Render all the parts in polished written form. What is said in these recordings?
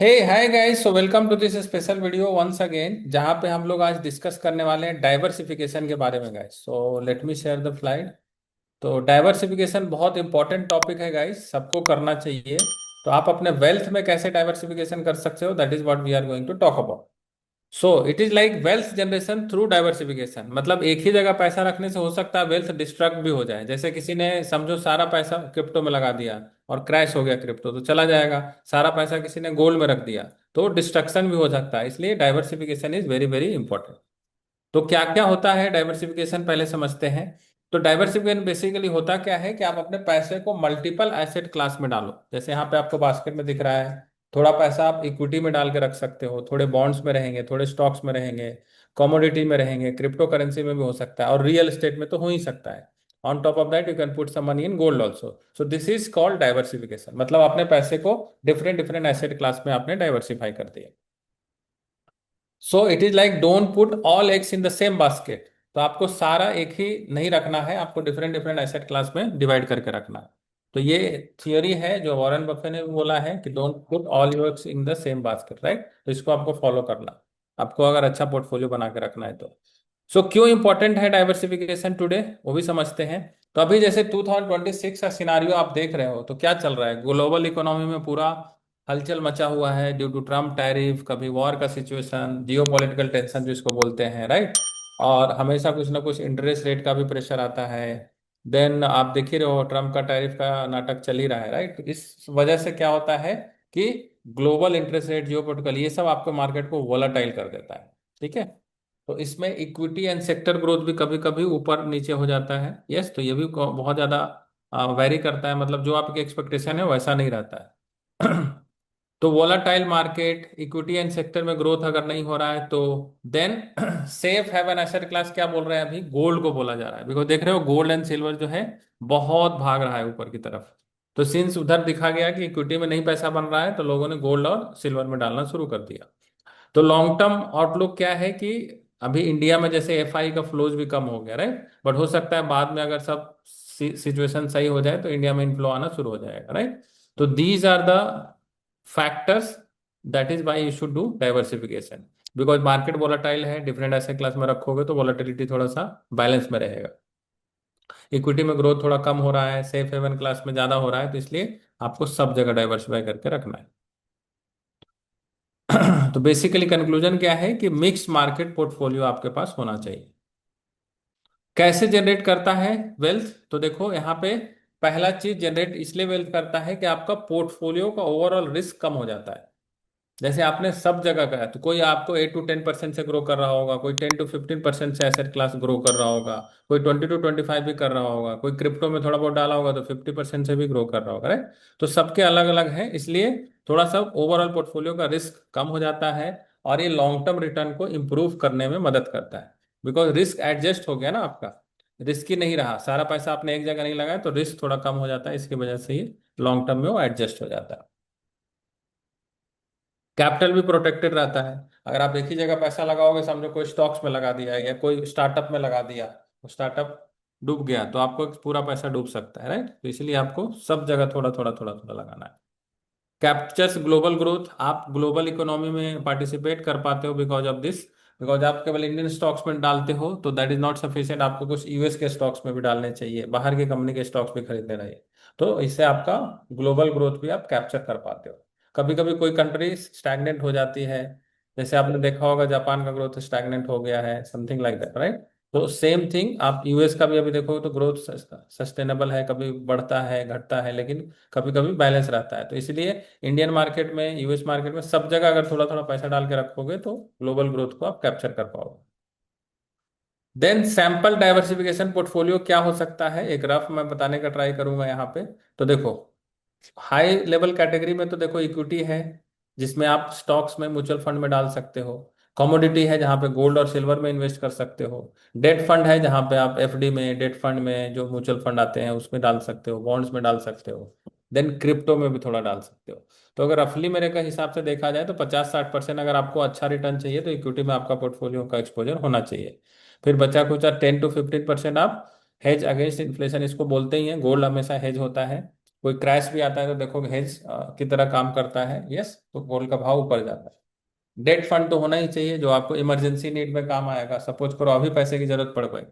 Hey hi guys, so welcome to this special video once again, जहां पे हम लोग आज डिस्कस करने वाले हैं डाइवर्सिफिकेशन के बारे में guys. So let me share the slide. तो डाइवर्सिफिकेशन बहुत इंपॉर्टेंट टॉपिक है गाइस, सबको करना चाहिए। तो आप अपने वेल्थ में कैसे डाइवर्सिफिकेशन कर सकते हो, that is what we are going to talk about. So it is like wealth generation through diversification. मतलब एक ही जगह पैसा रखने से हो सकता है वेल्थ डिस्ट्रक्ट भी हो जाए। जैसे किसी ने समझो सारा पैसा क्रिप्टो में लगा दिया और क्रैश हो गया क्रिप्टो, तो चला जाएगा। सारा पैसा किसी ने गोल्ड में रख दिया तो डिस्ट्रक्शन भी हो सकता है। इसलिए diversification is very very important. तो क्या क्या होता है डाइवर्सिफिकेशन, पहले समझते हैं। तो डाइवर्सिफिकेशन बेसिकली होता क्या है कि आप अपने पैसे को मल्टीपल एसेट क्लास में डालो। जैसे यहाँ पे आपको बास्केट में दिख रहा है, थोड़ा पैसा आप इक्विटी में डाल के रख सकते हो, थोड़े बॉन्ड्स में रहेंगे, थोड़े स्टॉक्स में रहेंगे, कमोडिटी में रहेंगे, क्रिप्टो करेंसी में भी हो सकता है, और रियल एस्टेट में तो हो ही सकता है। On top of that you can put some money in gold also. So this is called diversification. मतलब अपने पैसे को डिफरेंट डिफरेंट एसेट क्लास में आपने डाइवर्सिफाई कर दिया। सो it is like don't put all eggs in the same basket. तो आपको सारा एक ही नहीं रखना है, आपको डिफरेंट डिफरेंट एसेट क्लास में डिवाइड करके रखना है। तो ये थियोरी है जो वॉरेन बफे ने भी बोला है कि don't put all your eggs in the same basket, right. तो इसको आपको फॉलो करना, आपको अगर अच्छा पोर्टफोलियो बना के रखना है तो। सो क्यों इंपॉर्टेंट है डाइवर्सिफिकेशन टुडे, वो भी समझते हैं। तो अभी जैसे 2026 का सिनारियो आप देख रहे हो, तो क्या चल रहा है ग्लोबल इकोनॉमी में, पूरा हलचल मचा हुआ है ड्यू टू ट्रम्प टैरिफ, कभी वॉर का सिचुएशन, जियो पॉलिटिकल टेंशन जिसको बोलते हैं, राइट। और हमेशा कुछ ना कुछ इंटरेस्ट रेट का भी प्रेशर आता है। देन आप देख ही रहे हो ट्रम्प का टैरिफ का नाटक चल ही रहा है, राइट। इस वजह से क्या होता है कि ग्लोबल इंटरेस्ट रेट, जियो पॉलिटिकल, ये सब आपको मार्केट को वोलाटाइल कर देता है। ठीक है। तो इसमें इक्विटी एंड सेक्टर ग्रोथ भी कभी कभी ऊपर नीचे हो जाता है। यस, तो ये भी बहुत ज्यादा वेरी करता है। मतलब जो आपकी एक्सपेक्टेशन है वैसा नहीं रहता है। तो volatile market, equity and sector में ग्रोथ अगर नहीं हो रहा है तो then safe haven asset class क्या बोल रहे हैं, अभी गोल्ड को बोला जा रहा है। बिकॉज देख रहे हो गोल्ड एंड सिल्वर जो है बहुत भाग रहा है ऊपर की तरफ। तो सिंस उधर दिखा गया कि इक्विटी में नहीं पैसा बन रहा है, तो लोगों ने गोल्ड और सिल्वर में डालना शुरू कर दिया। तो लॉन्ग टर्म आउटलुक क्या है कि अभी इंडिया में जैसे एफआई का फ्लोज भी कम हो गया, राइट। बट हो सकता है बाद में अगर सब सिचुएशन सही हो जाए तो इंडिया में इनफ्लो आना शुरू हो जाएगा, राइट। तो these are the factors, that is why you should do diversification. Because market volatile है, डिफरेंट एसेट क्लास में रखोगे तो वोलाटिलिटी थोड़ा सा बैलेंस में रहेगा। इक्विटी में ग्रोथ थोड़ा कम हो रहा है, सेफ हेवन क्लास में ज्यादा हो रहा है, तो इसलिए आपको सब जगह डाइवर्सिफाई करके रखना है। तो बेसिकली कंक्लूजन क्या है कि मिक्स मार्केट पोर्टफोलियो आपके पास होना चाहिए। कैसे जनरेट करता है वेल्थ, तो देखो यहाँ पे पहला चीज जनरेट इसलिए वेल्थ करता है कि आपका पोर्टफोलियो का ओवरऑल रिस्क कम हो जाता है। जैसे आपने सब जगह कहा, तो कोई आपको 8 to 10% से ग्रो कर रहा होगा, कोई 10 to 15% से एसेट क्लास ग्रो कर रहा होगा, कोई 20 to 25 भी कर रहा होगा, कोई क्रिप्टो में थोड़ा बहुत डाला होगा तो 50% से भी ग्रो कर रहा होगा, राइट। तो सबके अलग अलग है, इसलिए थोड़ा सा ओवरऑल पोर्टफोलियो का रिस्क कम हो जाता है। और ये लॉन्ग टर्म रिटर्न को इंप्रूव करने में मदद करता है। बिकॉज रिस्क एडजस्ट हो गया ना आपका, रिस्क ही नहीं रहा, सारा पैसा आपने एक जगह नहीं लगाया, तो रिस्क थोड़ा कम हो जाता है। इसकी वजह से ये लॉन्ग टर्म में वो एडजस्ट हो जाता है। कैपिटल भी प्रोटेक्टेड रहता है। अगर आप एक ही जगह पैसा लगाओगे, समझो कोई स्टॉक्स में लगा दिया या कोई स्टार्टअप में लगा दिया, वो स्टार्टअप डूब गया तो आपको पूरा पैसा डूब सकता है, राइट। तो इसलिए आपको सब जगह थोड़ा थोड़ा थोड़ा थोड़ा लगाना है। कैप्चर्स ग्लोबल ग्रोथ, आप ग्लोबल इकोनॉमी में पार्टिसिपेट कर पाते हो बिकॉज ऑफ दिस। बिकॉज आप केवल इंडियन स्टॉक्स में डालते हो तो दैट इज नॉट सफिशिएंट, आपको कुछ यूएस के स्टॉक्स में भी डालने चाहिए, बाहर की कंपनी के स्टॉक्स भी खरीदने चाहिए। तो इससे आपका ग्लोबल ग्रोथ भी आप कैप्चर कर पाते हो। कभी कभी कोई कंट्री स्टैग्नेंट हो जाती है, जैसे आपने देखा होगा जापान का ग्रोथ स्टैग्नेंट हो गया है, समथिंग लाइक दैट, राइट। तो सेम थिंग आप यूएस का भी अभी देखो तो ग्रोथ सस्टेनेबल है, कभी बढ़ता है घटता है, लेकिन कभी कभी बैलेंस रहता है। तो इसलिए इंडियन मार्केट में, यूएस मार्केट में, सब जगह अगर थोड़ा थोड़ा पैसा डाल के रखोगे तो ग्लोबल ग्रोथ को आप कैप्चर कर पाओगे। देन सैंपल डाइवर्सिफिकेशन पोर्टफोलियो क्या हो सकता है, एक रफ मैं बताने का ट्राई करूंगा यहाँ पे। तो देखो हाई लेवल कैटेगरी में तो देखो इक्विटी है, जिसमें आप स्टॉक्स में, म्यूचुअल फंड में डाल सकते हो। कमोडिटी है जहाँ पे गोल्ड और सिल्वर में इन्वेस्ट कर सकते हो। डेट फंड है जहाँ पे आप एफडी में, डेट फंड में, जो म्यूचुअल फंड आते हैं उसमें डाल सकते हो, बॉन्ड्स में डाल सकते हो। देन क्रिप्टो में भी थोड़ा डाल सकते हो। तो अगर रफली मेरे का हिसाब से देखा जाए तो 50-60% अगर आपको अच्छा रिटर्न चाहिए तो इक्विटी में आपका पोर्टफोलियो का एक्सपोजर होना चाहिए। फिर बचा कुचा 10 to 15% आप हेज अगेंस्ट इन्फ्लेशन, इसको बोलते ही हैं, गोल्ड हमेशा हेज होता है। कोई क्रैश भी आता है तो देखो हेज की तरह काम करता है। यस, तो गोल्ड का भाव ऊपर जाता है। डेट फंड तो होना ही चाहिए जो आपको इमरजेंसी नीड में काम आएगा। सपोज करो अभी पैसे की जरूरत पड़ गई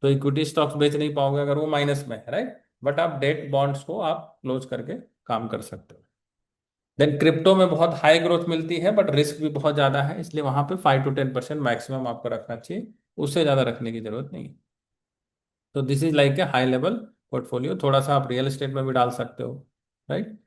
तो इक्विटी स्टॉक्स बेच नहीं पाओगे अगर वो माइनस में है, राइट। बट आप डेट बॉन्ड्स को आप क्लोज करके काम कर सकते हो। देन क्रिप्टो में बहुत हाई ग्रोथ मिलती है बट रिस्क भी बहुत ज्यादा है, इसलिए वहां पे 5 to 10% मैक्सिमम आपको रखना चाहिए, उससे ज्यादा रखने की जरूरत नहीं है। तो this is like a high level portfolio. थोड़ा सा आप रियल एस्टेट में भी डाल सकते हो, राइट।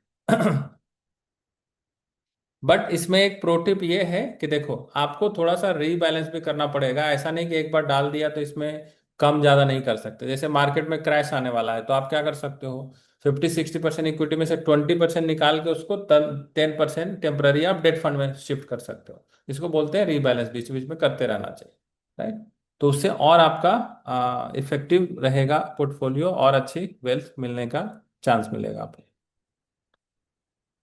बट इसमें एक प्रो टिप ये है कि देखो आपको थोड़ा सा रीबैलेंस भी करना पड़ेगा। ऐसा नहीं कि एक बार डाल दिया तो इसमें कम ज्यादा नहीं कर सकते। जैसे मार्केट में क्रैश आने वाला है तो आप क्या कर सकते हो, 50-60% इक्विटी में से 20% निकाल के उसको 10% टेम्पररी आप डेट फंड में शिफ्ट कर सकते हो। इसको बोलते हैं रीबैलेंस, बीच बीच में करते रहना चाहिए, राइट। तो उससे और आपका इफेक्टिव रहेगा पोर्टफोलियो और अच्छी वेल्थ मिलने का चांस मिलेगा आपको।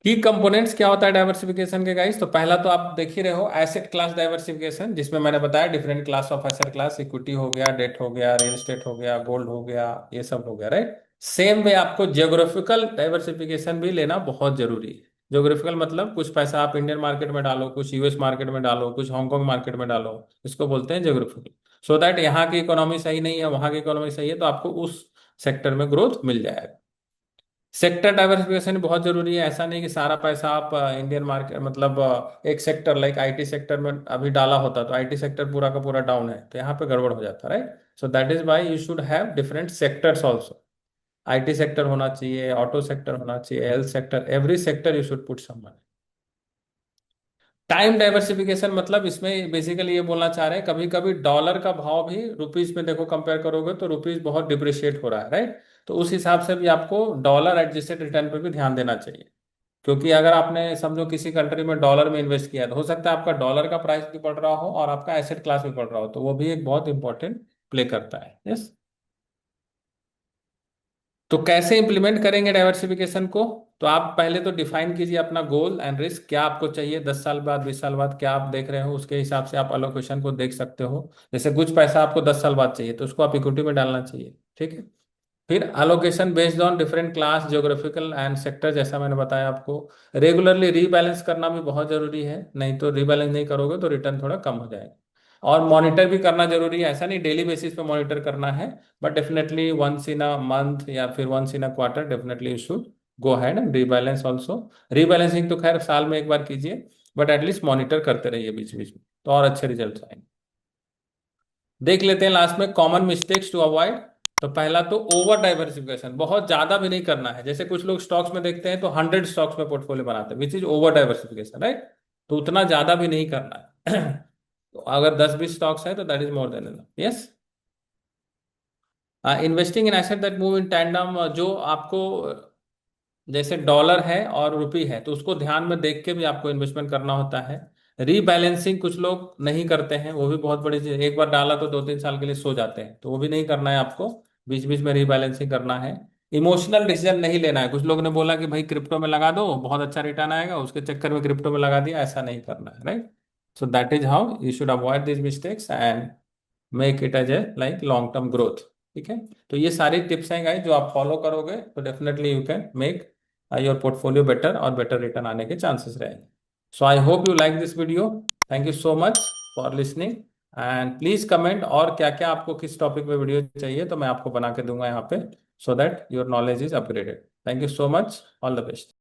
की कंपोनेंट्स क्या होता है डाइवर्सिफिकेशन के गाइस? तो पहला तो आप देख ही रहे हो एसेट क्लास डाइवर्सिफिकेशन, जिसमें मैंने बताया different class of asset class, equity हो गया, डेट हो गया, रियल एस्टेट हो गया, गोल्ड हो गया, ये सब हो गया, राइट। सेम वे आपको जियोग्राफिकल डाइवर्सिफिकेशन भी लेना बहुत जरूरी है। जियोग्राफिकल मतलब कुछ पैसा आप इंडियन मार्केट में डालो, कुछ यूएस मार्केट में डालो, कुछ हांगकांग मार्केट में डालो, इसको बोलते हैं जियोग्राफिकल। सो दैट यहाँ की इकोनॉमी सही नहीं है, वहां की इकोनॉमी सही है, तो आपको उस सेक्टर में ग्रोथ मिल जाएगा। सेक्टर डाइवर्सिफिकेशन बहुत जरूरी है। ऐसा नहीं कि सारा पैसा आप इंडियन मार्केट मतलब एक सेक्टर लाइक आईटी सेक्टर में अभी डाला होता तो आईटी सेक्टर पूरा का पूरा डाउन है तो यहाँ पे गड़बड़ हो जाता, right. So that is why you should have different sectors also. IT sector होना चाहिए, ऑटो सेक्टर होना चाहिए, health sector, every sector you should put some. Time diversification मतलब इसमें बेसिकली ये बोलना चाह रहे हैं कभी कभी डॉलर का भाव भी रुपीज में देखो कंपेयर करोगे तो रुपीज बहुत डिप्रिशिएट हो रहा है, राइट। तो उस हिसाब से भी आपको डॉलर एडजस्टेड रिटर्न पे भी ध्यान देना चाहिए। क्योंकि अगर आपने समझो किसी कंट्री में डॉलर में इन्वेस्ट किया तो हो सकता है आपका डॉलर का प्राइस भी बढ़ रहा हो और आपका एसेट क्लास भी बढ़ रहा हो, तो वो भी एक बहुत इंपॉर्टेंट प्ले करता है। यस। तो कैसे इंप्लीमेंट करेंगे डाइवर्सिफिकेशन को? तो आप पहले तो डिफाइन कीजिए अपना गोल एंड रिस्क, क्या आपको चाहिए 10 साल बाद, 20 साल बाद क्या आप देख रहे हो, उसके हिसाब से आप अलोकेशन को देख सकते हो। जैसे कुछ पैसा आपको 10 साल बाद चाहिए तो उसको आप इक्विटी में डालना चाहिए, ठीक है। फिर allocation based on different class, geographical and sector, जैसा मैंने बताया आपको। रेगुलरली रीबैलेंस करना भी बहुत जरूरी है, नहीं तो रीबैलेंस नहीं करोगे तो रिटर्न थोड़ा कम हो जाएगा। और मॉनिटर भी करना जरूरी है, ऐसा नहीं डेली बेसिस पे मॉनिटर करना है, but definitely once in a month या फिर once in a quarter definitely you should go ahead and rebalance also. Rebalancing तो खैर साल में एक बार कीजिए, बट एटलीस्ट मॉनिटर करते रहिए बीच बीच में, तो और अच्छे रिजल्ट आएंगे। देख लेते हैं लास्ट में कॉमन मिस्टेक्स टू अवॉइड। तो पहला तो ओवर डाइवर्सिफिकेशन, बहुत ज्यादा भी नहीं करना है। जैसे कुछ लोग स्टॉक्स में देखते हैं तो 100 स्टॉक्स में पोर्टफोलियो बनाते हैं, which is over diversification, right. तो उतना ज्यादा भी नहीं करना है। तो अगर 10-20 स्टॉक्स है तो that is more than enough. Yes. Investing in asset that move in tandem, जो आपको जैसे डॉलर है और रुपी है तो उसको ध्यान में देख के भी आपको इन्वेस्टमेंट करना होता है। रीबैलेंसिंग कुछ लोग नहीं करते हैं, वो भी बहुत बड़ी चीज। एक बार डाला तो 2-3 साल के लिए सो जाते हैं, तो वो भी नहीं करना है आपको। बीच बीच में रीबैलेंसिंग करना है। इमोशनल डिसीजन नहीं लेना है। कुछ लोग ने बोला कि भाई क्रिप्टो में लगा दो बहुत अच्छा रिटर्न आएगा, उसके चक्कर में क्रिप्टो में लगा दिया, ऐसा नहीं करना है, right. So that is how you should avoid this mistakes and make it as a like long term growth. ठीक है। तो ये सारी टिप्स हैं गाइस, जो आप फॉलो करोगे तो definitely you can make your portfolio better और बेटर रिटर्न आने के चांसेस रहेंगे। So I hope you like this video. Thank you so much for listening and please comment और क्या क्या आपको किस टॉपिक पे वीडियो चाहिए तो मैं आपको बना के दूंगा यहाँ पे, so that your knowledge is upgraded. Thank you so much, all the best.